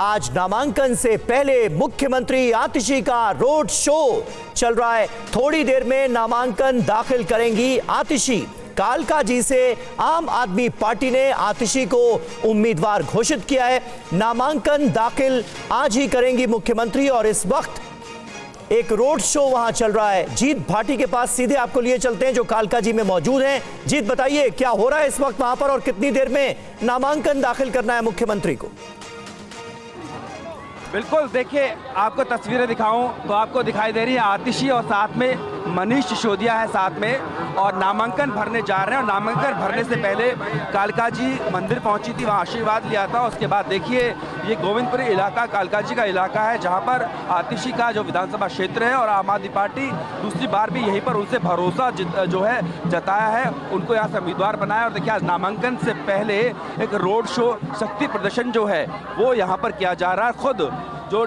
आज नामांकन से पहले मुख्यमंत्री आतिशी का रोड शो चल रहा है। थोड़ी देर में नामांकन दाखिल करेंगी आतिशी। कालकाजी से आम आदमी पार्टी ने आतिशी को उम्मीदवार घोषित किया है। नामांकन दाखिल आज ही करेंगी मुख्यमंत्री और इस वक्त एक रोड शो वहां चल रहा है। जीत भाटी के पास सीधे आपको लिए चलते हैं जो कालकाजी में मौजूद हैं। जीत, बताइए क्या हो रहा है इस वक्त वहां पर और कितनी देर में नामांकन दाखिल करना है मुख्यमंत्री को? बिल्कुल, देखिए आपको तस्वीरें दिखाऊं तो आपको दिखाई दे रही है आतिशी और साथ में मनीष सिसोदिया है साथ में और नामांकन भरने जा रहे हैं। और नामांकन भरने से पहले कालकाजी मंदिर पहुंची थी, वहां आशीर्वाद लिया था। उसके बाद देखिए ये गोविंदपुरी इलाका कालकाजी का इलाका है जहां पर आतिशी का जो विधानसभा क्षेत्र है और आम आदमी पार्टी दूसरी बार भी यहीं पर उनसे भरोसा जो है जताया है, उनको यहाँ से उम्मीदवार बनाया। और देखिए आज नामांकन से पहले एक रोड शो, शक्ति प्रदर्शन जो है वो यहाँ पर किया जा रहा है। खुद जो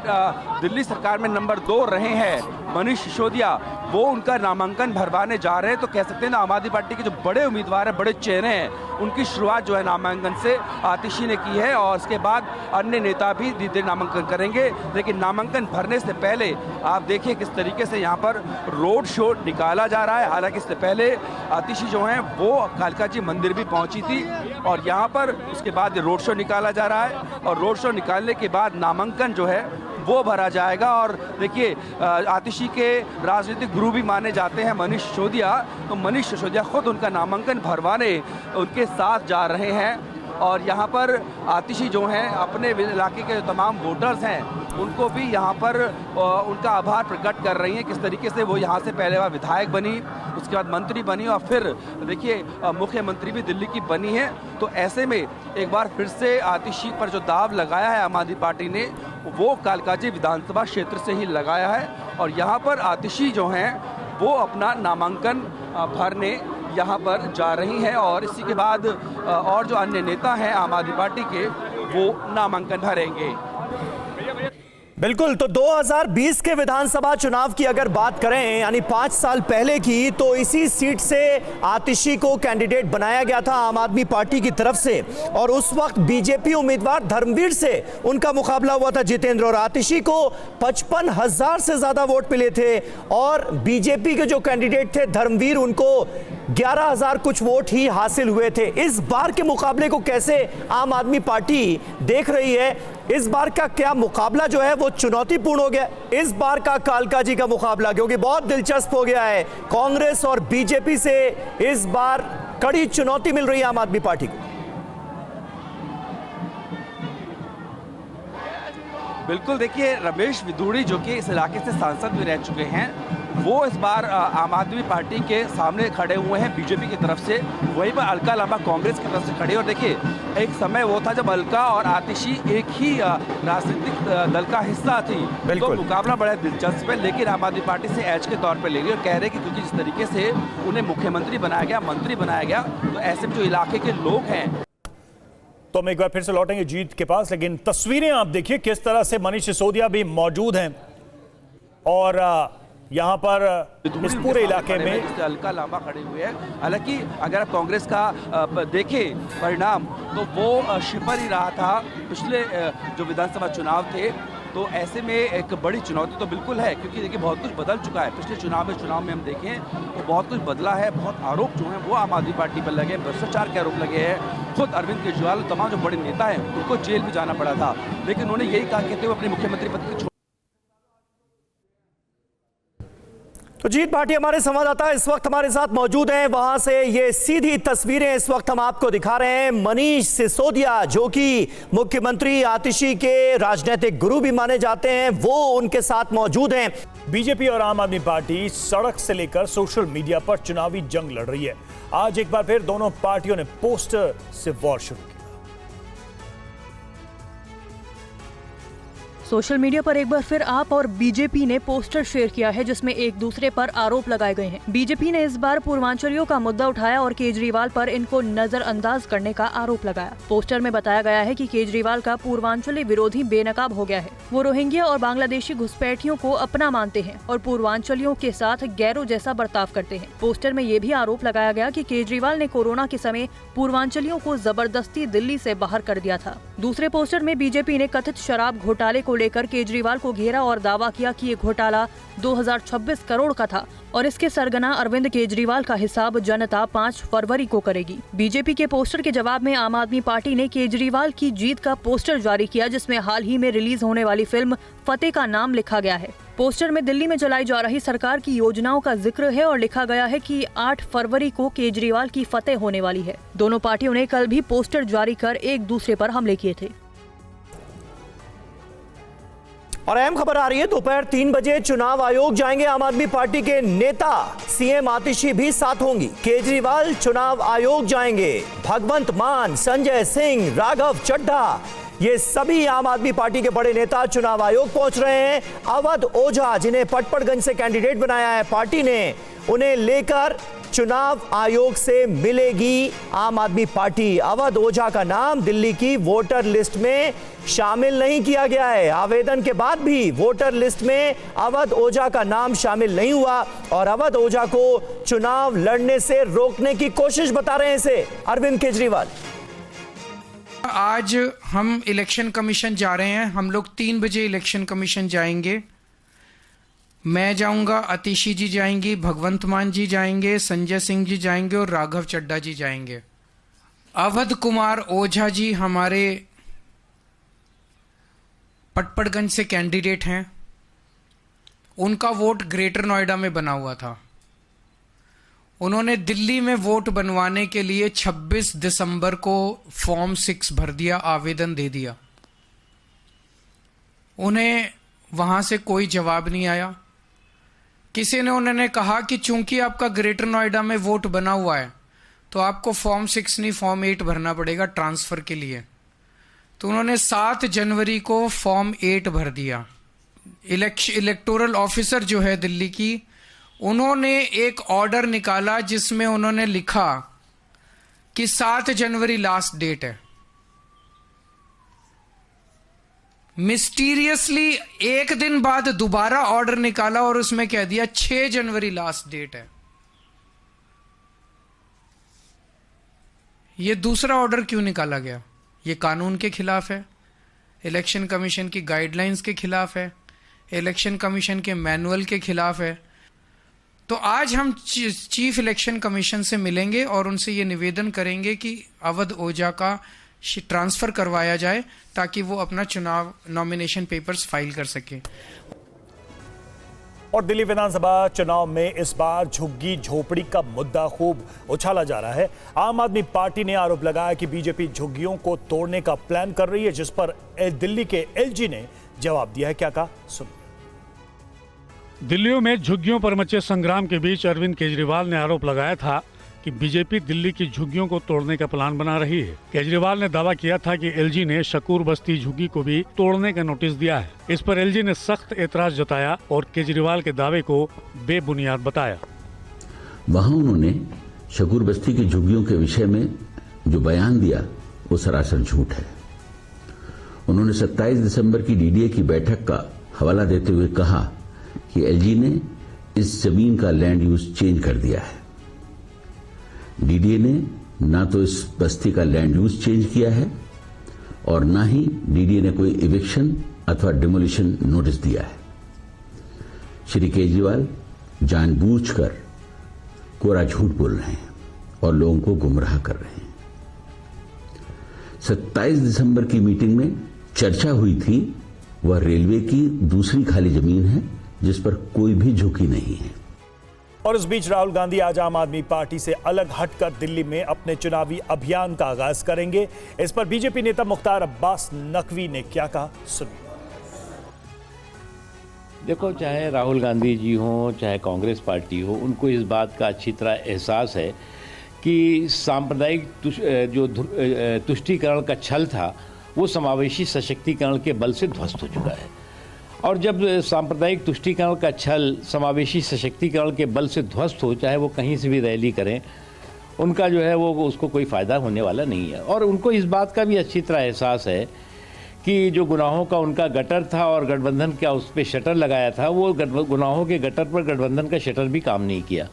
दिल्ली सरकार में नंबर 2 रहे हैं मनीष सिसोदिया, वो उनका नामांकन भरवाने जा रहे हैं। तो कह सकते हैं ना आम आदमी पार्टी के जो बड़े उम्मीदवार हैं, बड़े चेहरे हैं, उनकी शुरुआत जो है नामांकन से आतिशी ने की है और उसके बाद अन्य नेता भी धीरे धीरे नामांकन करेंगे। लेकिन नामांकन भरने से पहले आप देखिए किस तरीके से यहाँ पर रोड शो निकाला जा रहा है। हालांकि इससे पहले आतिशी जो हैं वो कालकाजी मंदिर भी पहुँची थी और यहाँ पर उसके बाद रोड शो निकाला जा रहा है और रोड शो निकालने के बाद नामांकन जो है वो भरा जाएगा। और देखिए आतिशी के राजनीतिक गुरु भी माने जाते हैं मनीष सिसोदिया, तो मनीष सिसोदिया खुद उनका नामांकन भरवाने उनके साथ जा रहे हैं। और यहाँ पर आतिशी जो हैं अपने इलाके के जो तमाम वोटर्स हैं उनको भी यहाँ पर उनका आभार प्रकट कर रही हैं। किस तरीके से वो यहाँ से पहले बार विधायक बनी, उसके बाद मंत्री बनी और फिर देखिए मुख्यमंत्री भी दिल्ली की बनी है। तो ऐसे में एक बार फिर से आतिशी पर जो दाव लगाया है आम आदमी पार्टी ने, वो कालकाजी विधानसभा क्षेत्र से ही लगाया है। और यहाँ पर आतिशी जो हैं वो अपना नामांकन भरने यहाँ पर जा रही हैं और इसी के बाद और जो अन्य नेता हैं आम आदमी पार्टी के वो नामांकन भरेंगे। बिल्कुल, तो 2020 के विधानसभा चुनाव की अगर बात करें यानी 5 साल पहले की, तो इसी सीट से आतिशी को कैंडिडेट बनाया गया था आम आदमी पार्टी की तरफ से और उस वक्त बीजेपी उम्मीदवार धर्मवीर से उनका मुकाबला हुआ था जितेंद्र और आतिशी को 55,000 से ज्यादा वोट मिले थे और बीजेपी के जो कैंडिडेट थे धर्मवीर, उनको 11,000 कुछ वोट ही हासिल हुए थे। इस बार के मुकाबले को कैसे आम आदमी पार्टी देख रही है? इस बार का क्या मुकाबला जो है वो चुनौतीपूर्ण हो गया इस बार का कालकाजी का मुकाबला, क्योंकि बहुत दिलचस्प हो गया है। कांग्रेस और बीजेपी से इस बार कड़ी चुनौती मिल रही है आम आदमी पार्टी को। बिल्कुल, देखिए रमेश विधूड़ी जो कि इस इलाके से सांसद भी रह चुके हैं, वो इस बार आम आदमी पार्टी के सामने खड़े हुए हैं बीजेपी की तरफ से। वहीं पर अलका लांबा कांग्रेस की तरफ से खड़ी। और देखिए एक समय वो था जब अलका और आतिशी एक ही राजनीतिक दल का हिस्सा थी, तो मुकाबला बड़ा दिलचस्प है। लेकिन आम आदमी पार्टी से एज के तौर पर ले रही है और कह रहे कि क्योंकि जिस तरीके से उन्हें मुख्यमंत्री बनाया गया, मंत्री बनाया गया, तो ऐसे में जो इलाके के लोग हैं। तो हम एक बार फिर से लौटेंगे जीत के पास, लेकिन तस्वीरें आप देखिए किस तरह से मनीष सिसोदिया भी मौजूद हैं और यहाँ पर इस पूरे इलाके में अलका लांबा खड़े हुए हैं। हालांकि अगर आप कांग्रेस का देखें परिणाम तो वो शिफर ही रहा था पिछले जो विधानसभा चुनाव थे। तो ऐसे में एक बड़ी चुनौती तो बिल्कुल है, क्योंकि देखिए बहुत कुछ बदल चुका है। पिछले चुनाव में हम देखें तो बहुत कुछ बदला है। बहुत आरोप जो हैं वो आम आदमी पार्टी पर लगे हैं, भ्रष्टाचार के आरोप लगे हैं। खुद अरविंद केजरीवाल तमाम जो बड़े नेता हैं उनको जेल भी जाना पड़ा था, लेकिन उन्होंने यही कहा कहते हुए अपने मुख्यमंत्री पद की। तो जीत भाटी हमारे संवाददाता इस वक्त हमारे साथ मौजूद हैं, वहां से ये सीधी तस्वीरें इस वक्त हम आपको दिखा रहे हैं। मनीष सिसोदिया जो कि मुख्यमंत्री आतिशी के राजनीतिक गुरु भी माने जाते हैं, वो उनके साथ मौजूद हैं। बीजेपी और आम आदमी पार्टी सड़क से लेकर सोशल मीडिया पर चुनावी जंग लड़ रही है। आज एक बार फिर दोनों पार्टियों ने पोस्टर से वॉर शुरू किया। सोशल मीडिया पर एक बार फिर आप और बीजेपी ने पोस्टर शेयर किया है जिसमें एक दूसरे पर आरोप लगाए गए हैं। बीजेपी ने इस बार पूर्वांचलियों का मुद्दा उठाया और केजरीवाल पर इनको नजरअंदाज करने का आरोप लगाया। पोस्टर में बताया गया है कि केजरीवाल का पूर्वांचली विरोधी बेनकाब हो गया है। वो रोहिंग्या और बांग्लादेशी घुसपैठियों को अपना मानते हैं और पूर्वांचलियों के साथ गैरों जैसा बर्ताव करते हैं। पोस्टर में ये भी आरोप लगाया गया कि केजरीवाल ने कोरोना के समय पूर्वांचलियों को जबरदस्ती दिल्ली से बाहर कर दिया था। दूसरे पोस्टर में बीजेपी ने कथित शराब घोटाले को लेकर केजरीवाल को घेरा और दावा किया कि ये घोटाला 2026 करोड़ का था और इसके सरगना अरविंद केजरीवाल का हिसाब जनता 5 फरवरी को करेगी। बीजेपी के पोस्टर के जवाब में आम आदमी पार्टी ने केजरीवाल की जीत का पोस्टर जारी किया जिसमें हाल ही में रिलीज होने वाली फिल्म फतेह का नाम लिखा गया है। पोस्टर में दिल्ली में चलाई जा रही सरकार की योजनाओं का जिक्र है और लिखा गया है कि 8 फरवरी को केजरीवाल की फतेह होने वाली है। दोनों पार्टियों ने कल भी पोस्टर जारी कर एक दूसरे पर हमले किए थे। और अहम खबर आ रही है, दोपहर 3 बजे चुनाव आयोग जाएंगे आम आदमी पार्टी के नेता। सीएम आतिशी भी साथ होंगी। केजरीवाल चुनाव आयोग जाएंगे। भगवंत मान, संजय सिंह, राघव चड्ढा, ये सभी आम आदमी पार्टी के बड़े नेता चुनाव आयोग पहुंच रहे हैं। अवध ओझा, जिन्हें पटपड़गंज से कैंडिडेट बनाया है पार्टी ने, उन्हें लेकर चुनाव आयोग से मिलेगी आम आदमी पार्टी। अवध ओझा का नाम दिल्ली की वोटर लिस्ट में शामिल नहीं किया गया है। आवेदन के बाद भी वोटर लिस्ट में अवध ओझा का नाम शामिल नहीं हुआ और अवध ओझा को चुनाव लड़ने से रोकने की कोशिश बता रहे हैं इसे अरविंद केजरीवाल। आज हम इलेक्शन कमीशन जा रहे हैं। हम लोग 3 बजे इलेक्शन कमीशन जाएंगे। मैं जाऊंगा, आतिशी जी जाएंगी, भगवंत मान जी जाएंगे, संजय सिंह जी जाएंगे और राघव चड्ढा जी जाएंगे। अवध कुमार ओझा जी हमारे पटपड़गंज से कैंडिडेट हैं। उनका वोट ग्रेटर नोएडा में बना हुआ था। उन्होंने दिल्ली में वोट बनवाने के लिए 26 दिसंबर को फॉर्म 6 भर दिया, आवेदन दे दिया। उन्हें वहां से कोई जवाब नहीं आया। किसी ने उन्होंने कहा कि चूंकि आपका ग्रेटर नोएडा में वोट बना हुआ है तो आपको फॉर्म 6 नहीं फॉर्म 8 भरना पड़ेगा ट्रांसफर के लिए। तो उन्होंने 7 जनवरी को फॉर्म 8 भर दिया। इलेक्टोरल ऑफिसर जो है दिल्ली की, उन्होंने एक ऑर्डर निकाला जिसमें उन्होंने लिखा कि 7 जनवरी लास्ट डेट है। मिस्टीरियसली एक दिन बाद दोबारा ऑर्डर निकाला और उसमें कह दिया 6 जनवरी लास्ट डेट है। यह दूसरा ऑर्डर क्यों निकाला गया? यह कानून के खिलाफ है, इलेक्शन कमीशन की गाइडलाइंस के खिलाफ है, इलेक्शन कमीशन के मैनुअल के खिलाफ है। तो आज हम चीफ इलेक्शन कमीशन से मिलेंगे और उनसे ये निवेदन करेंगे कि अवध ओझा का ट्रांसफर करवाया जाए ताकि वो अपना चुनाव नॉमिनेशन पेपर्स फाइल कर सके। और दिल्ली विधानसभा चुनाव में इस बार झुग्गी झोपड़ी का मुद्दा खूब उछाला जा रहा है। आम आदमी पार्टी ने आरोप लगाया कि बीजेपी झुग्गियों को तोड़ने का प्लान कर रही है, जिस पर दिल्ली के एलजी ने जवाब दिया है। क्या कहा, सुनिए। दिल्ली में झुग्गियों पर मचे संग्राम के बीच अरविंद केजरीवाल ने आरोप लगाया था कि बीजेपी दिल्ली की झुग्गियों को तोड़ने का प्लान बना रही है। केजरीवाल ने दावा किया था कि एलजी ने शकूर बस्ती झुग्गी को भी तोड़ने का नोटिस दिया है। इस पर एलजी ने सख्त एतराज जताया और केजरीवाल के दावे को बेबुनियाद बताया। वहाँ उन्होंने शकूर बस्ती की झुग्गियों के विषय में जो बयान दिया वो सरासर झूठ है। उन्होंने 27 दिसंबर की डीडीए की बैठक का हवाला देते हुए कहा कि एलजी ने इस जमीन का लैंड यूज चेंज कर दिया है। डीडीए ने ना तो इस बस्ती का लैंड यूज चेंज किया है और ना ही डीडीए ने कोई इविक्शन अथवा डिमोलिशन नोटिस दिया है। श्री केजरीवाल जानबूझकर कोरा झूठ बोल रहे हैं और लोगों को गुमराह कर रहे हैं। 27 दिसंबर की मीटिंग में चर्चा हुई थी, वह रेलवे की दूसरी खाली जमीन है जिस पर कोई भी झुकी नहीं है। और इस बीच राहुल गांधी आज आम आदमी पार्टी से अलग हटकर दिल्ली में अपने चुनावी अभियान का आगाज करेंगे। इस पर बीजेपी नेता मुख्तार अब्बास नकवी ने क्या कहा, सुनिए। देखो, चाहे राहुल गांधी जी हो चाहे कांग्रेस पार्टी हो, उनको इस बात का अच्छी तरह एहसास है कि सांप्रदायिक जो तुष्टीकरण का छल था वो समावेशी सशक्तिकरण के बल से ध्वस्त हो चुका है। और जब सांप्रदायिक तुष्टीकरण का छल समावेशी सशक्तिकरण के बल से ध्वस्त हो, चाहे वो कहीं से भी रैली करें, उनका जो है वो उसको कोई फ़ायदा होने वाला नहीं है। और उनको इस बात का भी अच्छी तरह एहसास है कि जो गुनाहों का उनका गटर था और गठबंधन का उस पर शटर लगाया था, वो गुनाहों के गटर पर गठबंधन का शटर भी काम नहीं किया।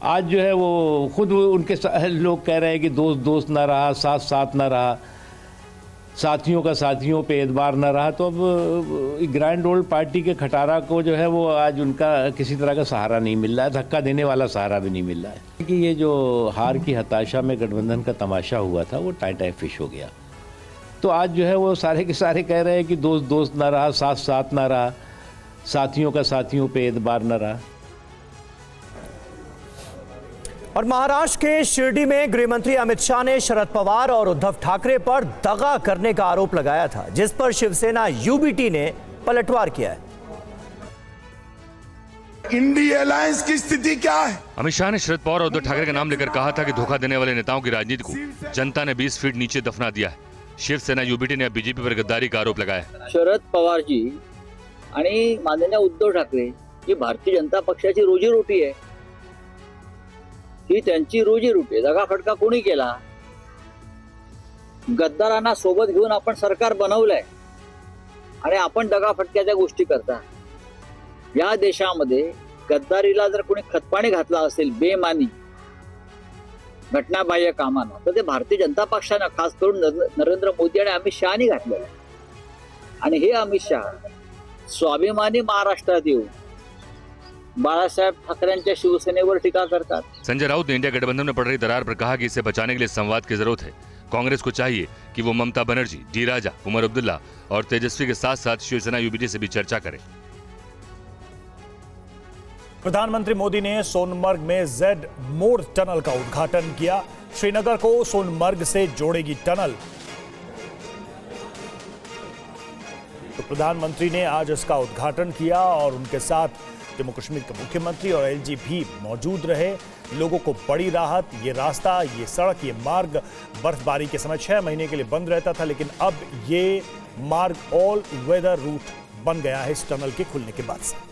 आज जो है वो खुद उनके लोग कह रहे हैं कि दोस्त दोस्त ना रहा, साथ साथ ना रहा, साथियों का साथियों पे एतबार न रहा। तो अब ग्रैंड ओल्ड पार्टी के खटारा को जो है वो आज उनका किसी तरह का सहारा नहीं मिल रहा है, धक्का देने वाला सहारा भी नहीं मिल रहा है। कि ये जो हार की हताशा में गठबंधन का तमाशा हुआ था वो टाई टाई फिश हो गया। तो आज जो है वो सारे के सारे कह रहे हैं कि दोस्त दोस्त ना रहा, साथ साथ ना रहा, साथियों का साथियों पे एतबार न रहा। और महाराष्ट्र के शिरडी में गृह मंत्री अमित शाह ने शरद पवार और उद्धव ठाकरे पर दगा करने का आरोप लगाया था, जिस पर शिवसेना यूबीटी ने पलटवार किया है। इंडी अलायंस की स्थिति क्या है? अमित शाह ने शरद पवार और उद्धव ठाकरे का नाम लेकर कहा था कि धोखा देने वाले नेताओं की राजनीति को जनता ने 20 फीट नीचे दफना दिया है। शिवसेना यूबीटी ने बीजेपी पर गद्दारी का आरोप लगाया। शरद पवार जी आणि माननीय उद्धव ठाकरे ही भारतीय जनता पक्षाची रोजीरोटी आहे, ही त्यांची रोजीरोटी आहे। दगाफटका कोणी केला? गद्दारांना सोबत घेऊन आपण सरकार बनवलंय आणि आपण दगाफटक्याच्या गोष्टी करता। या देशामध्ये गद्दारीला जर कोणी खतपाणी घातला असेल बेमानी घटनाबाह्य कामानं, तर ते भारतीय जनता पक्षानं खास करून नरेंद्र मोदी आणि अमित शहानी घातलेलं आहे। आणि हे अमित शहा स्वाभिमानी महाराष्ट्रात येऊन बाळासाहेब ठाकरेंच्या शिवसेनेवर टीका करतात। संजय राउत ने इंडिया गठबंधन में पड़ रही दरार पर कहा कि इसे बचाने के लिए संवाद की जरूरत है। कांग्रेस को चाहिए कि वो ममता बनर्जी, डी राजा, उमर अब्दुल्ला और तेजस्वी के साथ साथ शिवसेना यूबीटी से भी चर्चा करे। प्रधानमंत्री मोदी ने सोनमर्ग में जेड मोड़ टनल का उद्घाटन किया। श्रीनगर को सोनमर्ग से जोड़ेगी टनल। तो प्रधानमंत्री ने आज इसका उद्घाटन किया और उनके साथ जम्मू कश्मीर के मुख्यमंत्री और एलजी भी मौजूद रहे। लोगों को बड़ी राहत। ये रास्ता, ये सड़क, ये मार्ग बर्फबारी के समय 6 महीने के लिए बंद रहता था, लेकिन अब ये मार्ग ऑल वेदर रूट बन गया है इस टनल के खुलने के बाद से।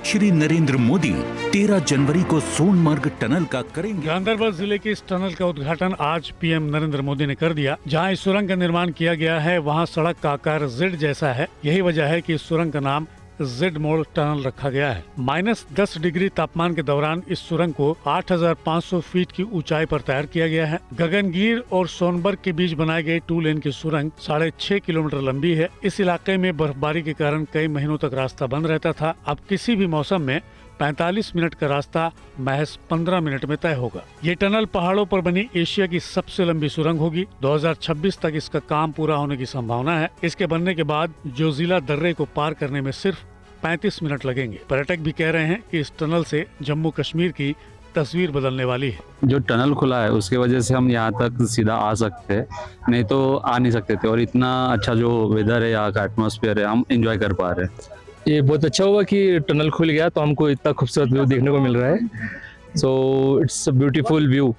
श्री नरेंद्र मोदी 13 जनवरी को सोनमर्ग टनल का करेंगे। गांधरबल जिले के इस टनल का उद्घाटन आज पीएम नरेंद्र मोदी ने कर दिया। जहां इस सुरंग का निर्माण किया गया है, वहां सड़क का आकार जेड जैसा है। यही वजह है कि इस सुरंग का नाम जेड मोड़ टनल रखा गया है। -10 डिग्री तापमान के दौरान इस सुरंग को 8,500 फीट की ऊंचाई पर तैयार किया गया है। गगनगीर और सोनबर्ग के बीच बनाई गई 2 लेन की सुरंग 6.5 किलोमीटर लंबी है। इस इलाके में बर्फबारी के कारण कई महीनों तक रास्ता बंद रहता था। अब किसी भी मौसम में 45 मिनट का रास्ता महज 15 मिनट में तय होगा। ये टनल पहाड़ों पर बनी एशिया की सबसे लंबी सुरंग होगी। 2026 तक इसका काम पूरा होने की संभावना है। इसके बनने के बाद जोजिला दर्रे को पार करने में सिर्फ 35 मिनट लगेंगे। पर्यटक भी कह रहे हैं कि इस टनल से जम्मू कश्मीर की तस्वीर बदलने वाली है। जो टनल खुला है उसके वजह से हम यहाँ तक सीधा आ सकते हैं, नहीं तो आ नहीं सकते थे। और इतना अच्छा जो वेदर है, यहाँ का एटमॉस्फेयर है, हम एंजॉय कर पा रहे हैं। ये बहुत अच्छा हुआ कि टनल खुल गया तो हमको इतना खूबसूरत व्यू देखने को मिल रहा है। So it's a beautiful view.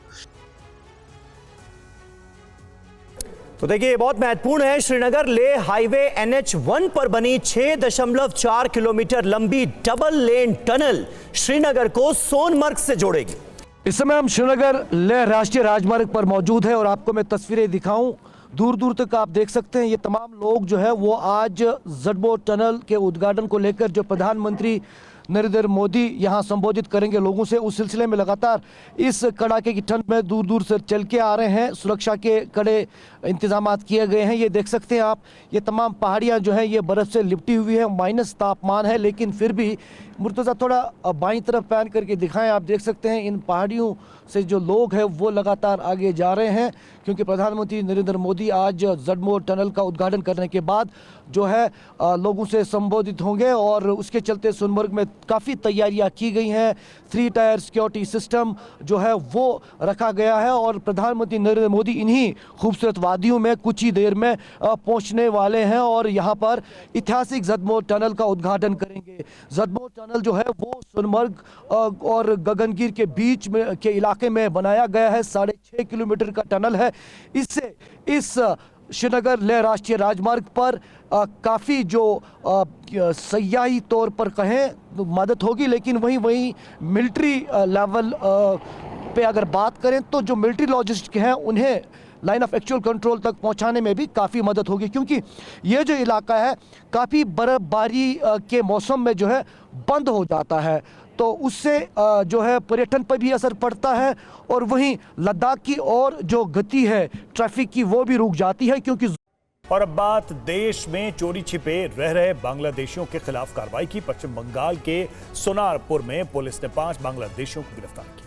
तो देखिए, ये बहुत महत्वपूर्ण है। श्रीनगर ले हाईवे NH1 पर बनी 6.4 किलोमीटर लंबी डबल लेन टनल श्रीनगर को सोनमर्ग से जोड़ेगी। इस समय हम श्रीनगर लेह राष्ट्रीय राजमार्ग पर मौजूद है और आपको मैं तस्वीरें दिखाऊं। दूर दूर तक आप देख सकते हैं ये तमाम लोग जो है वो आज जडबो टनल के उद्घाटन को लेकर जो प्रधानमंत्री नरेंद्र मोदी यहाँ संबोधित करेंगे लोगों से, उस सिलसिले में लगातार इस कड़ाके की ठंड में दूर दूर से चल के आ रहे हैं। सुरक्षा के कड़े इंतजाम किए गए हैं। ये देख सकते हैं आप, ये तमाम पहाड़ियाँ जो हैं ये बर्फ़ से लिपटी हुई है। माइनस तापमान है, लेकिन फिर भी मुर्तज़ा थोड़ा बाईं तरफ पैन करके दिखाएं। आप देख सकते हैं इन पहाड़ियों से जो लोग हैं वो लगातार आगे जा रहे हैं, क्योंकि प्रधानमंत्री नरेंद्र मोदी आज जडमो टनल का उद्घाटन करने के बाद जो है लोगों से संबोधित होंगे। और उसके चलते सोनमर्ग में काफ़ी तैयारियां की गई हैं। 3 टायर सिक्योरिटी सिस्टम जो है वो रखा गया है और प्रधानमंत्री नरेंद्र मोदी इन्हीं खूबसूरत वादियों में कुछ ही देर में पहुंचने वाले हैं और यहाँ पर ऐतिहासिक जडमो टनल का उद्घाटन करेंगे। जडमो टनल जो है वो सोनमर्ग और गगनगीर के बीच में के इलाके में बनाया गया है। 6.5 किलोमीटर का टनल है। इससे इस श्रीनगर लेह राष्ट्रीय राजमार्ग पर काफ़ी जो सयाही तौर पर कहें तो मदद होगी, लेकिन वहीं मिलिट्री लेवल पे अगर बात करें तो जो मिलिट्री लॉजिस्टिक हैं उन्हें लाइन ऑफ एक्चुअल कंट्रोल तक पहुंचाने में भी काफ़ी मदद होगी, क्योंकि ये जो इलाका है काफ़ी बर्फबारी के मौसम में जो है बंद हो जाता है, तो उससे जो है पर्यटन पर भी असर पड़ता है और वहीं लद्दाख की और जो गति है ट्रैफिक की वो भी रुक जाती है। क्योंकि और अब बात देश में चोरी छिपे रह रहे बांग्लादेशियों के खिलाफ कार्रवाई की। पश्चिम बंगाल के सोनारपुर में पुलिस ने 5 बांग्लादेशियों को गिरफ्तार किया।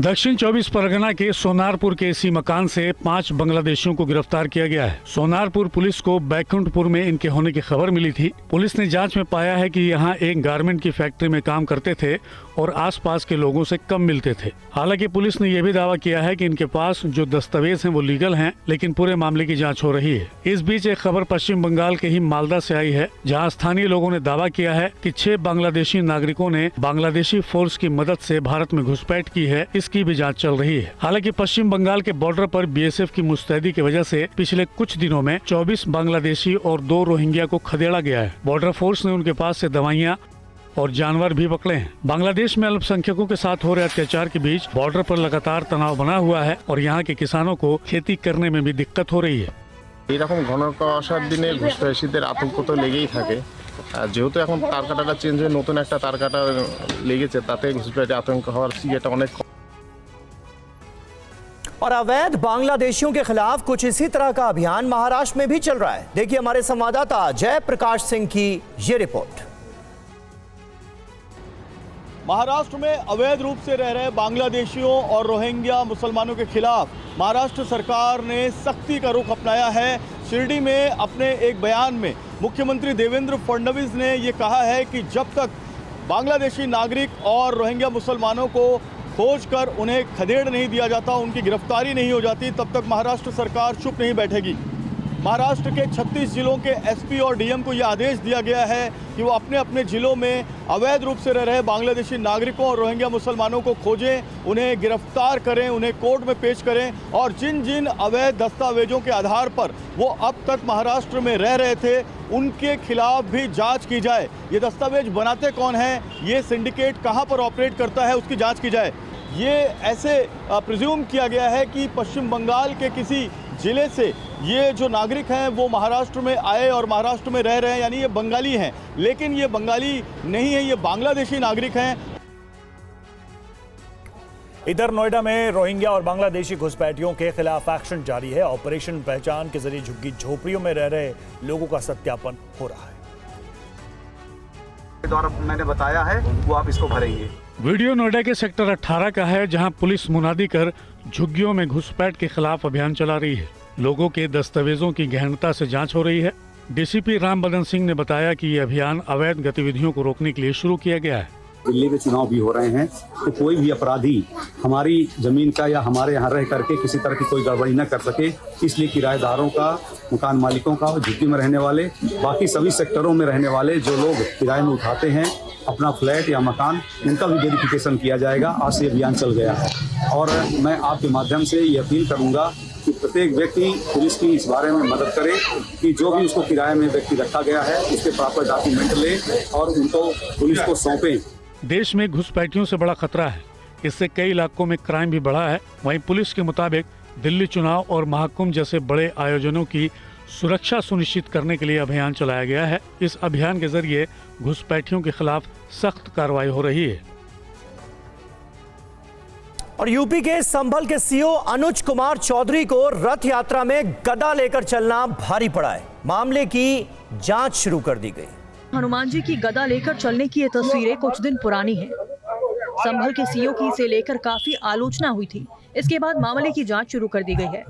दक्षिण 24 परगना के सोनारपुर के इसी मकान से 5 बांग्लादेशियों को गिरफ्तार किया गया है। सोनारपुर पुलिस को बैकुंठपुर में इनके होने की खबर मिली थी। पुलिस ने जांच में पाया है कि यहां एक गारमेंट की फैक्ट्री में काम करते थे और आसपास के लोगों से कम मिलते थे। हालांकि पुलिस ने यह भी दावा किया है कि इनके पास जो दस्तावेज हैं वो लीगल हैं, लेकिन पूरे मामले की जांच हो रही है। इस बीच एक खबर पश्चिम बंगाल के ही मालदा से आई है, जहां स्थानीय लोगों ने दावा किया है कि 6 बांग्लादेशी नागरिकों ने बांग्लादेशी फोर्स की मदद से भारत में घुसपैठ की है। इसकी भी जांच चल रही है। हालांकि पश्चिम बंगाल के बॉर्डर पर बीएसएफ की मुस्तैदी की वजह से पिछले कुछ दिनों में 24 बांग्लादेशी और 2 रोहिंग्या को खदेड़ा गया है। बॉर्डर फोर्स ने उनके पास से दवाइयां और जानवर भी पकड़े हैं। बांग्लादेश में अल्पसंख्यकों के साथ हो रहे अत्याचार के बीच बॉर्डर पर लगातार तनाव बना हुआ है और यहाँ के किसानों को खेती करने में भी दिक्कत हो रही है। এরকম ঘন কুয়াশার দিনে ঘুষপেশিদের আতঙ্ক তো লেগেই থাকে। যেহেতু এখন তার কাটাটা চেঞ্জ হয়ে নতুন একটা তার কাটা লেগেছে, তাতে ঘুষপেশি আতঙ্ক হওয়ার ইয়েটা অনেক। और अवैध बांग्लादेशियों के खिलाफ कुछ इसी तरह का अभियान महाराष्ट्र में भी चल रहा है। देखिए हमारे संवाददाता जय प्रकाश सिंह की ये रिपोर्ट। महाराष्ट्र में अवैध रूप से रह रहे बांग्लादेशियों और रोहिंग्या मुसलमानों के खिलाफ महाराष्ट्र सरकार ने सख्ती का रुख अपनाया है। शिरडी में अपने एक बयान में मुख्यमंत्री देवेंद्र फडणवीस ने ये कहा है कि जब तक बांग्लादेशी नागरिक और रोहिंग्या मुसलमानों को खोजकर उन्हें खदेड़ नहीं दिया जाता, उनकी गिरफ्तारी नहीं हो जाती, तब तक महाराष्ट्र सरकार चुप नहीं बैठेगी। महाराष्ट्र के 36 जिलों के एसपी और डीएम को यह आदेश दिया गया है कि वो अपने अपने जिलों में अवैध रूप से रह रहे बांग्लादेशी नागरिकों और रोहिंग्या मुसलमानों को खोजें, उन्हें गिरफ्तार करें, उन्हें कोर्ट में पेश करें और जिन जिन अवैध दस्तावेजों के आधार पर वो अब तक महाराष्ट्र में रह रहे थे उनके खिलाफ भी जांच की जाए। ये दस्तावेज बनाते कौन हैं, ये सिंडिकेट कहाँ पर ऑपरेट करता है, उसकी जाँच की जाए। ये ऐसे प्रिज्यूम किया गया है कि पश्चिम बंगाल के किसी जिले से ये जो नागरिक हैं वो महाराष्ट्र में आए और महाराष्ट्र में रह रहे हैं, यानी ये बंगाली हैं, लेकिन ये बंगाली नहीं है, ये बांग्लादेशी नागरिक हैं। इधर नोएडा में रोहिंग्या और बांग्लादेशी घुसपैठियों के खिलाफ एक्शन जारी है। ऑपरेशन पहचान के जरिए झुग्गी झोपड़ियों में रह रहे लोगों का सत्यापन हो रहा है। द्वारा मैंने बताया है वो आप इसको भरेंगे। वीडियो नोएडा के सेक्टर 18 का है, जहां पुलिस मुनादी कर झुग्गियों में घुसपैठ के खिलाफ अभियान चला रही है। लोगों के दस्तावेजों की गहनता से जांच हो रही है। डीसीपी राम बदन सिंह ने बताया कि ये अभियान अवैध गतिविधियों को रोकने के लिए शुरू किया गया है। दिल्ली में चुनाव भी हो रहे हैं, तो कोई भी अपराधी हमारी जमीन का या हमारे यहाँ रह करके किसी तरह की कोई गड़बड़ी न कर सके, इसलिए किराएदारों का, मकान मालिकों का, झुग्गी में रहने वाले, बाकी सभी सेक्टरों में रहने वाले जो लोग किराए में उठाते हैं अपना फ्लैट या मकान, उनका भी वेरिफिकेशन किया जाएगा। आज से अभियान चल गया है और मैं आपके माध्यम से ये अपील करूंगा कि प्रत्येक व्यक्ति पुलिस की इस बारे में मदद करे कि जो भी उसको किराए में व्यक्ति रखा गया है उसके प्रॉपर डॉक्यूमेंट ले और उनको पुलिस को सौंपें। देश में घुसपैठियों से बड़ा खतरा है, इससे कई इलाकों में क्राइम भी बढ़ा है। वहीं पुलिस के मुताबिक दिल्ली चुनाव और महाकुंभ जैसे बड़े आयोजनों की सुरक्षा सुनिश्चित करने के लिए अभियान चलाया गया है। इस अभियान के जरिए घुसपैठियों के खिलाफ सख्त कार्रवाई हो रही है। और यूपी के संभल के सीओ अनुज कुमार चौधरी को रथ यात्रा में गदा लेकर चलना भारी पड़ा है। मामले की जांच शुरू कर दी गई। हनुमान जी की गदा लेकर चलने की ये तस्वीरें कुछ दिन पुरानी हैं। संभल के सीओ की इसे लेकर काफी आलोचना हुई थी। इसके बाद मामले की जांच शुरू कर दी गई है।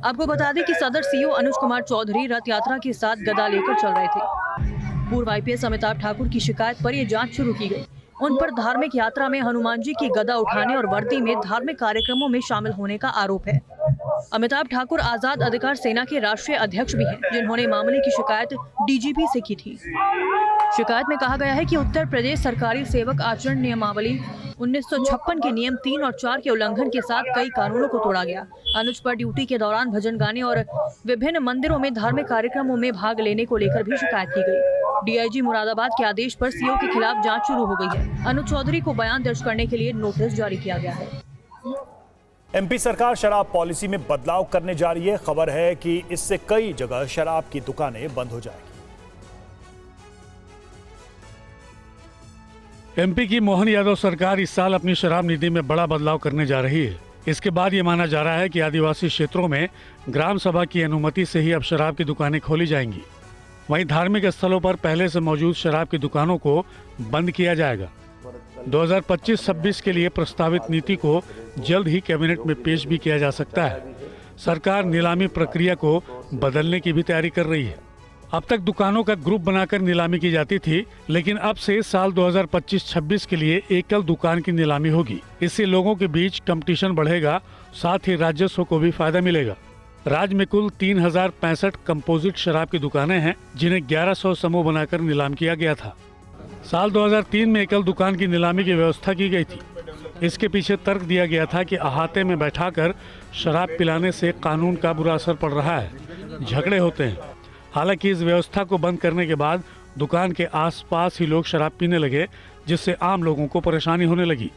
आपको बता दें कि सदर सीओ अनुज कुमार चौधरी रथ यात्रा के साथ गदा लेकर चल रहे थे। पूर्व आईपीएस अमिताभ ठाकुर की शिकायत पर यह जांच शुरू की गई। उन पर धार्मिक यात्रा में हनुमान जी की गदा उठाने और वर्दी में धार्मिक कार्यक्रमों में शामिल होने का आरोप है। अमिताभ ठाकुर आजाद अधिकार सेना के राष्ट्रीय अध्यक्ष भी हैं, जिन्होंने मामले की शिकायत डीजीपी से की थी। शिकायत में कहा गया है कि उत्तर प्रदेश सरकारी सेवक आचरण नियमावली 1956 के नियम 3 और 4 के उल्लंघन के साथ कई कानूनों को तोड़ा गया। अनुज पर ड्यूटी के दौरान भजन गाने और विभिन्न मंदिरों में धार्मिक कार्यक्रमों में भाग लेने को लेकर भी शिकायत की गई। डीआईजी मुरादाबाद के आदेश पर सीओ के खिलाफ जांच शुरू हो गई है। अनुज चौधरी को बयान दर्ज करने के लिए नोटिस जारी किया गया है। एमपी सरकार शराब पॉलिसी में बदलाव करने जा रही है। खबर है कि इससे कई जगह शराब की दुकानें बंद हो जाएगी। एमपी की मोहन यादव सरकार इस साल अपनी शराब नीति में बड़ा बदलाव करने जा रही है। इसके बाद ये माना जा रहा है कि आदिवासी क्षेत्रों में ग्राम सभा की अनुमति से ही अब शराब की दुकानें खोली जाएंगी। वहीं धार्मिक स्थलों पर पहले से मौजूद शराब की दुकानों को बंद किया जाएगा। 2025-26 के लिए प्रस्तावित नीति को जल्द ही कैबिनेट में पेश भी किया जा सकता है। सरकार नीलामी प्रक्रिया को बदलने की भी तैयारी कर रही है। अब तक दुकानों का ग्रुप बनाकर नीलामी की जाती थी, लेकिन अब से साल 2025-26 के लिए एकल दुकान की नीलामी होगी। इससे लोगों के बीच कंपटीशन बढ़ेगा, साथ ही राजस्व को भी फायदा मिलेगा। राज्य में कुल 3065 कंपोजिट शराब की दुकानें हैं, जिन्हें 1100 समूह बनाकर नीलाम किया गया था। साल 2003 में एकल दुकान की नीलामी की व्यवस्था की गई थी। इसके पीछे तर्क दिया गया था कि अहाते में बैठाकर शराब पिलाने से कानून का बुरा असर पड़ रहा है, झगड़े होते हैं। हालांकि इस व्यवस्था को बंद करने के बाद दुकान के आसपास ही लोग शराब पीने लगे, जिससे आम लोगों को परेशानी होने लगी।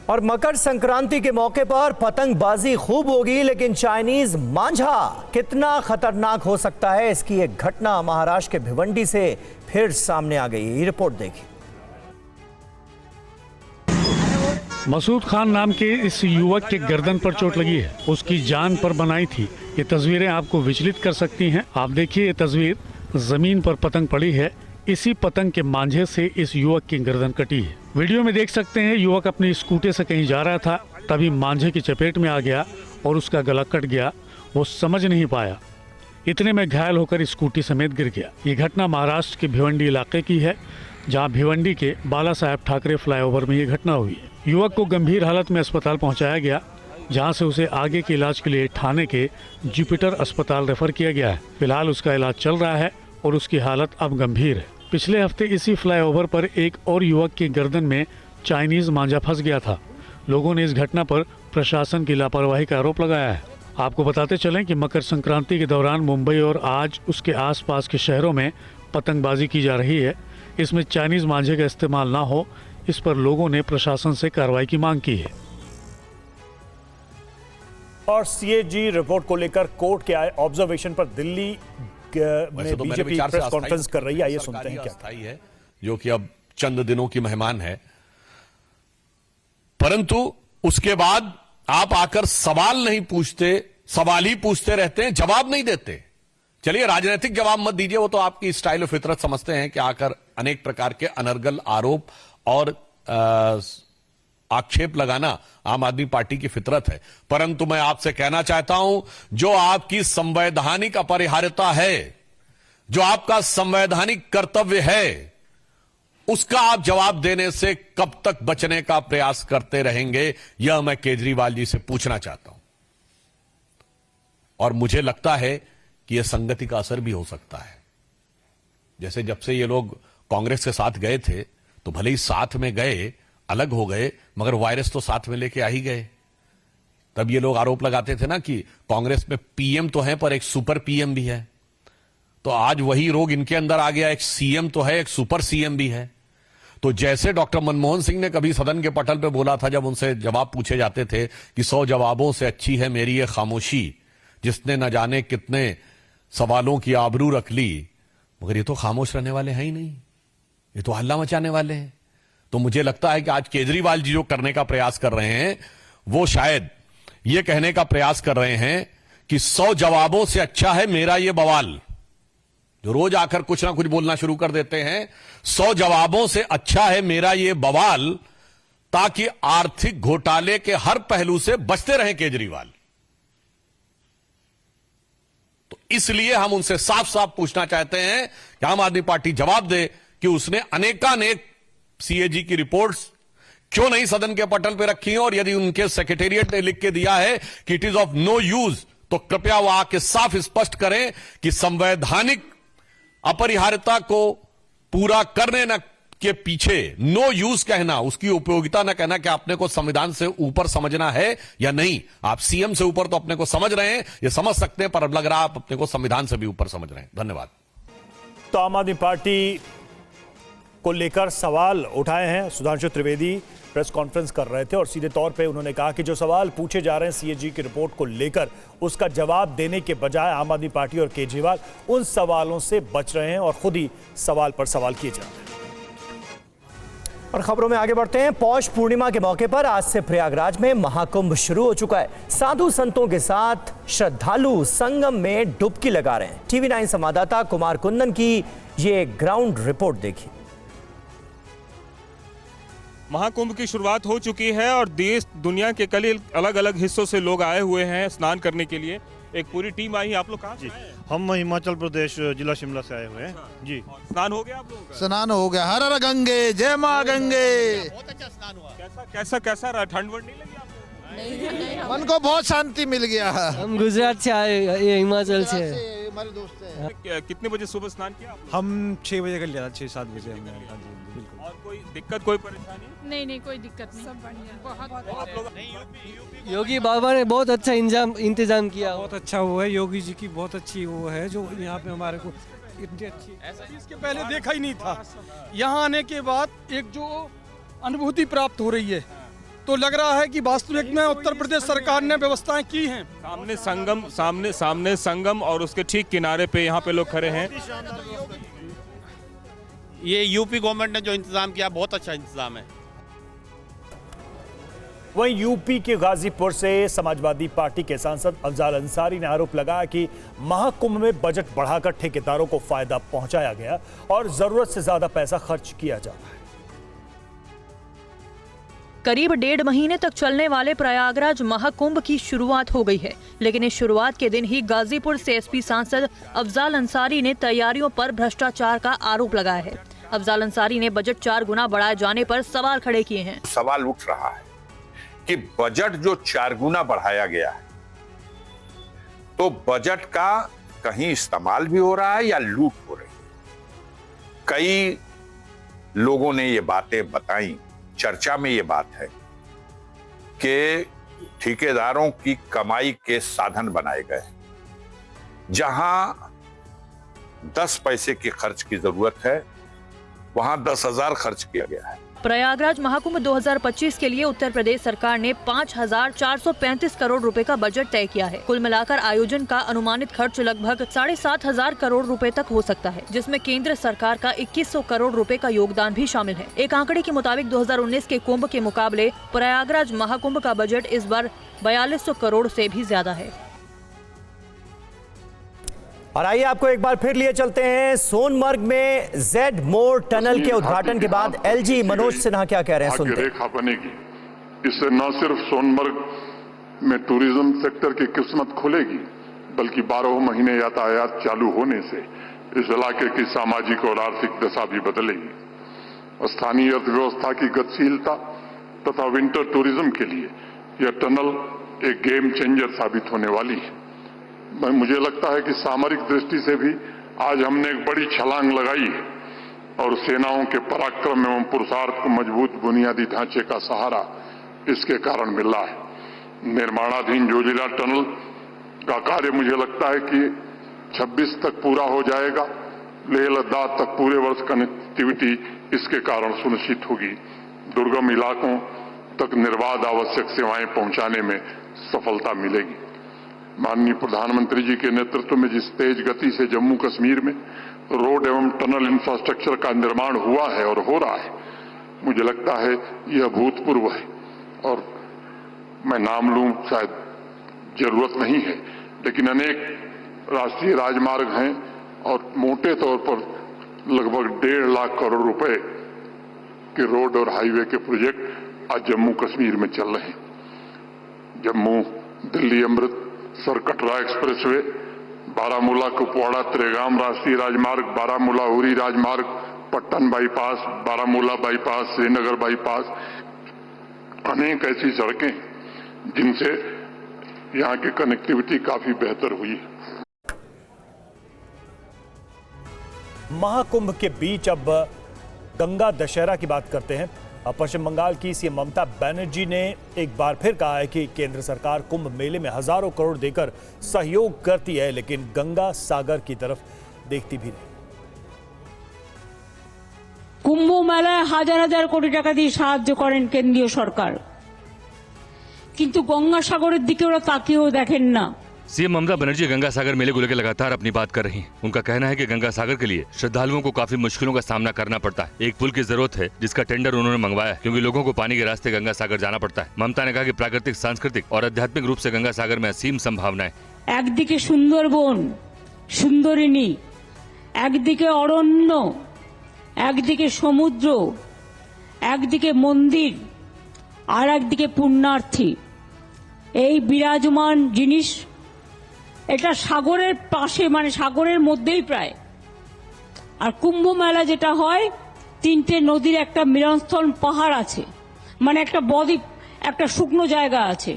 और मकर संक्रांति के मौके पर पतंगबाजी खूब होगी, लेकिन चाइनीज मांझा कितना खतरनाक हो सकता है, इसकी एक घटना महाराष्ट्र के भिवंडी से फिर सामने आ गई। ये रिपोर्ट देखिए। मसूद खान नाम के इस युवक के गर्दन पर चोट लगी है। उसकी जान पर बनाई थी। ये तस्वीरें आपको विचलित कर सकती हैं। आप देखिए, ये तस्वीर जमीन पर पतंग पड़ी है। इसी पतंग के मांझे से इस युवक की गर्दन कटी है। वीडियो में देख सकते हैं, युवक अपनी स्कूटी से कहीं जा रहा था, तभी मांझे की चपेट में आ गया और उसका गला कट गया। वो समझ नहीं पाया, इतने में घायल होकर स्कूटी समेत गिर गया। ये घटना महाराष्ट्र के भिवंडी इलाके की है, जहां भिवंडी के बाला साहेब ठाकरे फ्लाईओवर में ये घटना हुई है। युवक को गंभीर हालत में अस्पताल पहुंचाया गया, जहां से उसे आगे के इलाज के लिए ठाणे के जुपिटर अस्पताल रेफर किया गया है। फिलहाल उसका इलाज चल रहा है और उसकी हालत अब गंभीर है। पिछले हफ्ते इसी फ्लाईओवर पर एक और युवक की गर्दन में चाइनीज मांझा फंस गया था। लोगों ने इस घटना पर प्रशासन की लापरवाही का आरोप लगाया है। आपको बताते चलें कि मकर संक्रांति के दौरान मुंबई और आज उसके आसपास के शहरों में पतंगबाजी की जा रही है। इसमें चाइनीज मांझे का इस्तेमाल ना हो, इस पर लोगों ने प्रशासन से कार्रवाई की मांग की है। और सीएजी रिपोर्ट को लेकर कोर्ट के आए ऑब्जर्वेशन पर दिल्ली में बीजेपी प्रेस कॉन्फ्रेंस कर रही है। आइए सुनते हैं क्या है, जो कि अब चंद दिनों की मेहमान है। परंतु उसके बाद आप आकर सवाल नहीं पूछते, सवाल ही पूछते रहते हैं, जवाब नहीं देते। चलिए, राजनीतिक जवाब मत दीजिए, वो तो आपकी स्टाइल और फितरत समझते हैं कि आकर अनेक प्रकार के अनर्गल आरोप और आक्षेप लगाना आम आदमी पार्टी की फितरत है। परंतु मैं आपसे कहना चाहता हूं, जो आपकी संवैधानिक अपरिहार्यता है, जो आपका संवैधानिक कर्तव्य है, उसका आप जवाब देने से कब तक बचने का प्रयास करते रहेंगे, यह मैं केजरीवाल जी से पूछना चाहता हूं। और मुझे लगता है कि यह संगति का असर भी हो सकता है। जैसे जब से ये लोग कांग्रेस के साथ गए थे, तो भले ही साथ में गए, अलग हो गए, मगर वायरस तो साथ में लेके आ ही गए। तब ये लोग आरोप लगाते थे ना कि कांग्रेस में पीएम तो है, पर एक सुपर पीएम भी है। तो आज वही रोग इनके अंदर आ गया, एक सीएम तो है, एक सुपर सीएम भी है। तो जैसे डॉक्टर मनमोहन सिंह ने कभी सदन के पटल पे बोला था, जब उनसे जवाब पूछे जाते थे कि 100 जवाबों से अच्छी है मेरी ये खामोशी, जिसने न जाने कितने सवालों की आबरू रख ली। मगर ये तो खामोश रहने वाले हैं ही नहीं, ये तो हल्ला मचाने वाले हैं। तो मुझे लगता है कि आज केजरीवाल जी जो करने का प्रयास कर रहे हैं, वो शायद ये कहने का प्रयास कर रहे हैं कि 100 जवाबों से अच्छा है मेरा ये बवाल। जो रोज आकर कुछ ना कुछ बोलना शुरू कर देते हैं, 100 जवाबों से अच्छा है मेरा ये बवाल, ताकि आर्थिक घोटाले के हर पहलू से बचते रहें केजरीवाल। तो इसलिए हम उनसे साफ साफ पूछना चाहते हैं कि आम आदमी पार्टी जवाब दे कि उसने अनेकानेक सीएजी की रिपोर्ट्स क्यों नहीं सदन के पटल पर रखी हैं, और यदि उनके सेक्रेटेरिएट ने लिख के दिया है कि it is of no use, तो कृपया वो आके साफ स्पष्ट करें कि संवैधानिक अपरिहार्यता को पूरा करने न के पीछे नो यूज कहना, उसकी उपयोगिता न कहना कि आपने को संविधान से ऊपर समझना है या नहीं। आप सीएम से ऊपर तो अपने को समझ रहे हैं, ये समझ सकते हैं, पर अब लग रहा है आप अपने को संविधान से भी ऊपर समझ रहे हैं। धन्यवाद। तो आम आदमी पार्टी को लेकर सवाल उठाए हैं। सुधांशु त्रिवेदी प्रेस कॉन्फ्रेंस कर रहे थे और सीधे तौर पे उन्होंने कहा कि जो सवाल पूछे जा रहे हैं सीएजी की रिपोर्ट को लेकर, उसका जवाब देने के बजाय आम आदमी पार्टी और केजरीवाल उन सवालों से बच रहे हैं और खुद ही सवाल पर सवाल किए जा रहे हैं। और खबरों में आगे बढ़ते हैं। पौष पूर्णिमा के मौके पर आज से प्रयागराज में महाकुंभ शुरू हो चुका है। साधु संतों के साथ श्रद्धालु संगम में डुबकी लगा रहे हैं। टीवी 9 संवाददाता कुमार कुंदन की ये ग्राउंड रिपोर्ट देखिए। महाकुंभ की शुरुआत हो चुकी है और देश दुनिया के कई अलग अलग हिस्सों से लोग आए हुए हैं स्नान करने के लिए। एक पूरी टीम आई है। आप लोग कहाँ से आए हैं? हम हिमाचल प्रदेश जिला शिमला से आए हुए हैं। जी, स्नान हो गया आप लोगों का? स्नान हो गया। हर हर गंगे, जय माँ गंगे। बहुत अच्छा स्नान हुआ। कैसा रहा? ठंड वंड नहीं लगी आपको? मन को बहुत शांति मिल गया। हम गुजरात से आए, ये हिमाचल से। हमारे दोस्त हैं। कितने बजे सुबह स्नान किया? हम 6 बजे कर लिया था, 6-7 बजे हमने। बिल्कुल। और कोई दिक्कत, कोई परेशानी? नहीं, कोई दिक्कत नहीं, सब बढ़िया। आप लोग योगी बाबा ने बहुत अच्छा इंतजाम किया। बहुत अच्छा हुआ है। योगी जी की बहुत अच्छी वो है जो यहाँ पे हमारे को इतनी अच्छी, इसके पहले देखा ही नहीं था। यहाँ आने के बाद एक जो अनुभूति प्राप्त हो रही है, तो लग रहा है कि वास्तविक में उत्तर प्रदेश सरकार ने व्यवस्थाएं की हैं। सामने संगम और उसके ठीक किनारे पे यहाँ पे लोग खड़े हैं। ये यूपी गवर्नमेंट ने जो इंतजाम किया बहुत अच्छा इंतजाम है। वहीं यूपी के गाजीपुर से समाजवादी पार्टी के सांसद अफजाल अंसारी ने आरोप लगाया कि महाकुंभ में बजट बढ़ाकर ठेकेदारों को फायदा पहुंचाया गया और जरूरत से ज्यादा पैसा खर्च किया जा रहा है। करीब 1.5 महीने तक चलने वाले प्रयागराज महाकुंभ की शुरुआत हो गई है, लेकिन इस शुरुआत के दिन ही गाजीपुर से एसपी सांसद अफजाल अंसारी ने तैयारियों पर भ्रष्टाचार का आरोप लगाया है। अफजाल अंसारी ने बजट 4 गुना बढ़ाए जाने पर सवाल खड़े किए हैं। सवाल उठ रहा है कि बजट जो 4 गुना बढ़ाया गया है, तो बजट का कहीं इस्तेमाल भी हो रहा है या लूट हो रही है। कई लोगों ने ये बातें बताई। चर्चा में ये बात है कि ठेकेदारों की कमाई के साधन बनाए गए। जहां 10 पैसे के खर्च की जरूरत है, वहां 10,000 खर्च किया गया है। प्रयागराज महाकुंभ 2025 के लिए उत्तर प्रदेश सरकार ने 5,435 करोड़ रुपए का बजट तय किया है। कुल मिलाकर आयोजन का अनुमानित खर्च लगभग 7,500 करोड़ रुपए तक हो सकता है, जिसमें केंद्र सरकार का 2100 करोड़ रुपए का योगदान भी शामिल है। एक आंकड़े के मुताबिक 2019 के कुंभ के मुकाबले प्रयागराज महाकुंभ का बजट इस बार 4200 करोड़ से भी ज्यादा है। और आइए आपको एक बार फिर लिए चलते हैं सोनमर्ग में जेड मोड़ टनल के उद्घाटन के बाद एलजी मनोज सिन्हा क्या कह रहे हैं, सुनते हैं। रेखा बनेगी। इससे न सिर्फ सोनमर्ग में टूरिज्म सेक्टर की किस्मत खुलेगी, बल्कि 12 महीने यातायात चालू होने से इस इलाके की सामाजिक और आर्थिक दशा भी बदलेगी। स्थानीय अर्थव्यवस्था की गतिशीलता तथा विंटर टूरिज्म के लिए यह टनल एक गेम चेंजर साबित होने वाली है। मुझे लगता है कि सामरिक दृष्टि से भी आज हमने एक बड़ी छलांग लगाई है और सेनाओं के पराक्रम एवं पुरुषार्थ को मजबूत बुनियादी ढांचे का सहारा इसके कारण मिल रहा है। निर्माणाधीन जोजिला टनल का कार्य मुझे लगता है कि 26 तक पूरा हो जाएगा। लेह लद्दाख तक पूरे वर्ष कनेक्टिविटी इसके कारण सुनिश्चित होगी। दुर्गम इलाकों तक निर्बाध आवश्यक सेवाएं पहुंचाने में सफलता मिलेगी। माननीय प्रधानमंत्री जी के नेतृत्व में जिस तेज गति से जम्मू कश्मीर में रोड एवं टनल इंफ्रास्ट्रक्चर का निर्माण हुआ है और हो रहा है, मुझे लगता है यह अभूतपूर्व है। और मैं नाम लूं शायद जरूरत नहीं है, लेकिन अनेक राष्ट्रीय राजमार्ग हैं और मोटे तौर पर लगभग 1.5 लाख करोड़ रुपए के रोड और हाईवे के प्रोजेक्ट आज जम्मू कश्मीर में चल रहे हैं। जम्मू दिल्ली अमृतसर कटरा एक्सप्रेसवे, बारामूला कुपवाड़ा त्रेगाम राष्ट्रीय राजमार्ग, बारामूला उरी राजमार्ग, Pattan bypass, Baramulla bypass, Srinagar bypass, अनेक ऐसी सड़कें जिनसे यहाँ की कनेक्टिविटी काफी बेहतर हुई है। महाकुंभ के बीच अब गंगा दशहरा की बात करते हैं। पश्चिम बंगाल की सीएम ममता बनर्जी ने एक बार फिर कहा है कि केंद्र सरकार कुंभ मेले में हजारों करोड़ देकर सहयोग करती है, लेकिन गंगा सागर की तरफ देखती भी नहीं। কুম্ভ মেলায় হাজার হাজার কোটি টাকা দিয়ে সাহায্য করেন কেন্দ্রীয় সরকার, কিন্তু গঙ্গাসাগরের দিকে ওরা তাকিয়েও দেখেন না। सीएम ममता बनर्जी गंगा सागर मेले को लेकर लगातार अपनी बात कर रही हैं। उनका कहना है कि गंगा सागर के लिए श्रद्धालुओं को काफी मुश्किलों का सामना करना पड़ता है। एक पुल की जरूरत है जिसका टेंडर उन्होंने मंगवाया है, क्योंकि लोगों को पानी के रास्ते गंगा सागर जाना पड़ता है। ममता ने कहा कि प्राकृतिक, सांस्कृतिक और आध्यात्मिक रूप से गंगा सागर में असीम संभावनाएं। একদিকে সুন্দরবন, সুন্দরিনী, একদিকে অরণ্য, একদিকে সমুদ্র, একদিকে মন্দির, আর একদিকে পুণ্যার্থী। এই বিরাজমান জিনিস এটা সাগরের পাশে, মানে সাগরের মধ্যেই প্রায়। আর কুম্ভ মেলা যেটা হয়, তিনটে নদীর একটা মিলনস্থল পাহাড় আছে, মানে একটা বদ্বীপ, একটা শুকনো জায়গা আছে।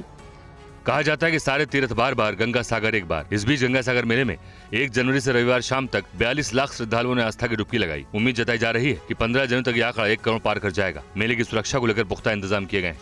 कहा जाता है कि सारे तीर्थ बार बार, गंगा सागर एक बार। इस बीच गंगा सागर मेले में 1 जनवरी से रविवार शाम तक 42 लाख श्रद्धालुओं ने आस्था की डुबकी लगाई। उम्मीद जताई जा रही है कि 15 जनवरी तक यह आंकड़ा 1 करोड़ पार कर जाएगा। मेले की सुरक्षा को लेकर पुख्ता इंतजाम किए गए।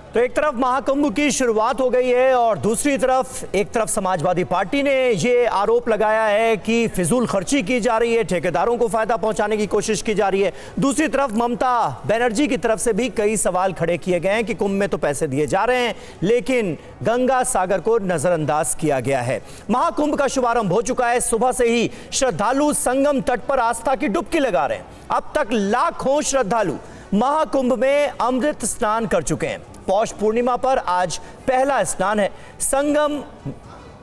तो एक तरफ महाकुंभ की शुरुआत हो गई है और दूसरी तरफ समाजवादी पार्टी ने ये आरोप लगाया है कि फिजूल खर्ची की जा रही है, ठेकेदारों को फायदा पहुंचाने की कोशिश की जा रही है। दूसरी तरफ ममता बनर्जी की तरफ से भी कई सवाल खड़े किए गए हैं कि कुंभ में तो पैसे दिए जा रहे हैं, लेकिन गंगा सागर को नजरअंदाज किया गया है। महाकुंभ का शुभारंभ हो चुका है। सुबह से ही श्रद्धालु संगम तट पर आस्था की डुबकी लगा रहे हैं। अब तक लाखों श्रद्धालु महाकुंभ में अमृत स्नान कर चुके हैं। पौष पूर्णिमा पर आज पहला स्नान है। संगम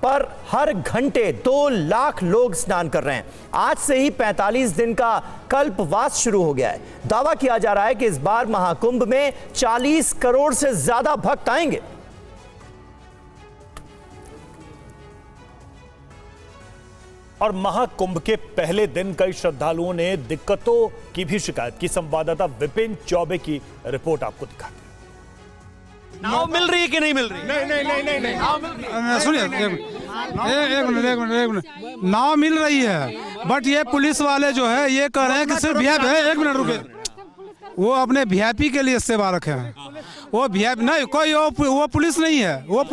पर हर घंटे 2 लाख लोग स्नान कर रहे हैं। आज से ही 45 दिन का कल्पवास शुरू हो गया है। दावा किया जा रहा है कि इस बार महाकुंभ में 40 करोड़ से ज्यादा भक्त आएंगे। और महाकुंभ के पहले दिन कई श्रद्धालुओं ने दिक्कतों की भी शिकायत की। संवाददाता विपिन चौबे की रिपोर्ट आपको दिखाते हैं। नाव मिल रही है कि नहीं मिल रही? नहीं। सुनिए एक मिनट, नाव मिल रही है, बट ये पुलिस वाले जो है ये कह रहे हैं कि सिर्फ वीआईपी है। 1 मिनट रुके, वो अपने वीआईपी के लिए सेवा रखे हैं। वो वीआईपी नहीं, कोई वो पुलिस नहीं है, वो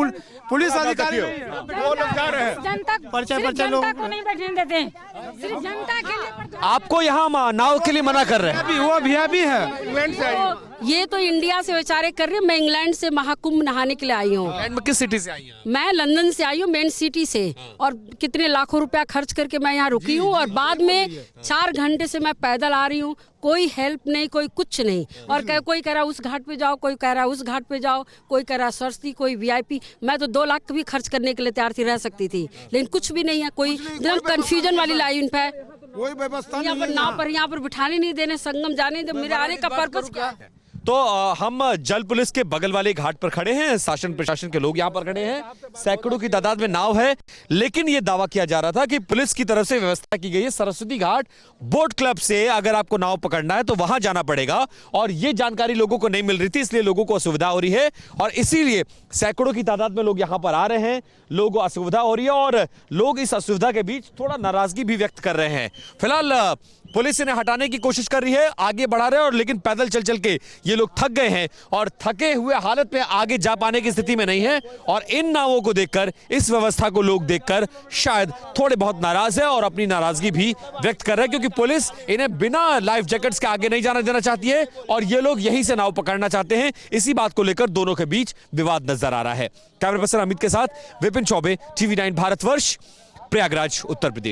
पुलिस अधिकारी वो लोग जा रहे हैं। जनता को नहीं बैठने देते हैं, सिर्फ जनता के लिए। आपको यहाँ नाव के लिए मना कर रहे हैं। वो वीआईपी है। ये तो इंडिया से विचारे कर रही हूँ। मैं इंग्लैंड से महाकुंभ नहाने के लिए आई हूँ। किस सिटी से आई हैं? मैं लंदन से आई हूँ, मेन सिटी से, और कितने लाखों रुपया खर्च करके मैं यहाँ रुकी हूँ, और बाद में 4 घंटे से मैं पैदल आ रही हूँ। कोई हेल्प नहीं, कोई कुछ नहीं। और कोई कह रहा उस घाट पे जाओ, कोई कह रहा उस घाट पे जाओ, कोई कह रहा सस्ती, कोई वीआईपी। मैं तो 2 लाख भी खर्च करने के लिए तैयार थी, रह सकती थी, लेकिन कुछ भी नहीं है। कोई कंफ्यूजन वाली लाइन पे कोई व्यवस्था यहाँ पर बिठाने नहीं देने, संगम जाने दे। मेरे आने का पर्पस क्या है? तो हम जल पुलिस के बगल वाले घाट पर खड़े हैं। शासन प्रशासन के लोग यहाँ पर खड़े हैं। सैकड़ों की तादाद में नाव है, लेकिन ये दावा किया जा रहा था कि पुलिस की तरफ से व्यवस्था की गई है। सरस्वती घाट बोट क्लब से अगर आपको नाव पकड़ना है तो वहां जाना पड़ेगा, और ये जानकारी लोगों को नहीं मिल रही थी, इसलिए लोगों को असुविधा हो रही है, और इसीलिए सैकड़ों की तादाद में लोग यहाँ पर आ रहे हैं। लोगों को असुविधा हो रही है, और लोग इस असुविधा के बीच थोड़ा नाराजगी भी व्यक्त कर रहे हैं। फिलहाल पुलिस इन्हें हटाने की कोशिश कर रही है, आगे बढ़ा रहे हैं, और लेकिन पैदल चल चल के ये लोग थक गए हैं और थके हुए हालत में आगे जा पाने की स्थिति में नहीं है। और इन नावों को देखकर, इस व्यवस्था को लोग देखकर शायद थोड़े बहुत नाराज है और अपनी नाराजगी भी व्यक्त कर रहे हैं, क्योंकि पुलिस इन्हें बिना लाइफ जैकेट्स के आगे नहीं जाना देना चाहती है, और ये लोग यहीं से नाव पकड़ना चाहते हैं। इसी बात को लेकर दोनों के बीच विवाद नजर आ रहा है। कैमरा पर्सन अमित के साथ विपिन चौबे, TV9 भारतवर्ष, प्रयागराज, उत्तर प्रदेश।